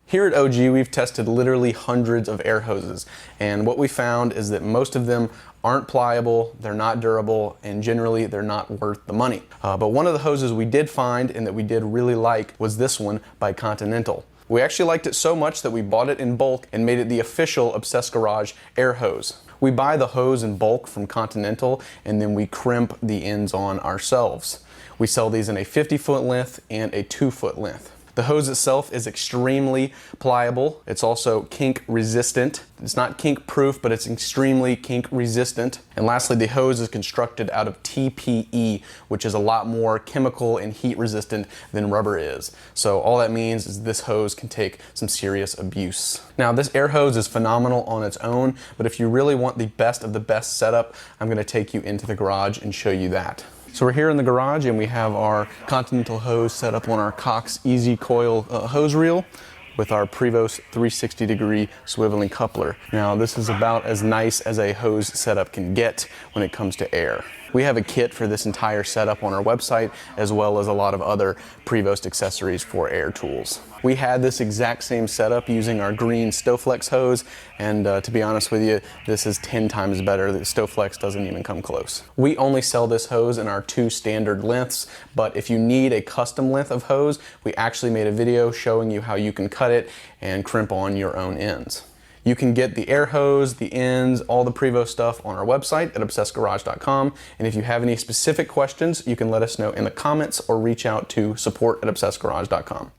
Here at OG, we've tested literally hundreds of air hoses, and what we found is that most of them aren't pliable, they're not durable, and generally they're not worth the money. But one of the hoses we did find and that we did really like was this one by Continental. We actually liked it so much that we bought it in bulk and made it the official Obsessed Garage air hose. We buy the hose in bulk from Continental and then we crimp the ends on ourselves. We sell these in a 50-foot length and a 2-foot length. The hose itself is extremely pliable. It's also kink resistant. It's not kink proof, but it's extremely kink resistant. And lastly, the hose is constructed out of TPE, which is a lot more chemical and heat resistant than rubber is. So all that means is this hose can take some serious abuse. Now, this air hose is phenomenal on its own, but if you really want the best of the best setup, I'm gonna take you into the garage and show you that. So we're here in the garage and we have our Continental hose set up on our Cox Easy Coil hose reel with our Prevost 360-degree swiveling coupler. Now this is about as nice as a hose setup can get when it comes to air. We have a kit for this entire setup on our website, as well as a lot of other Prevost accessories for air tools. We had this exact same setup using our green Stowflex hose, and to be honest with you, this is 10 times better. The Stowflex doesn't even come close. We only sell this hose in our 2 standard lengths, but if you need a custom length of hose, we actually made a video showing you how you can cut it and crimp on your own ends. You can get the air hose, the ends, all the Prevost stuff on our website at obsessedgarage.com. And if you have any specific questions, you can let us know in the comments or reach out to support@obsessedgarage.com.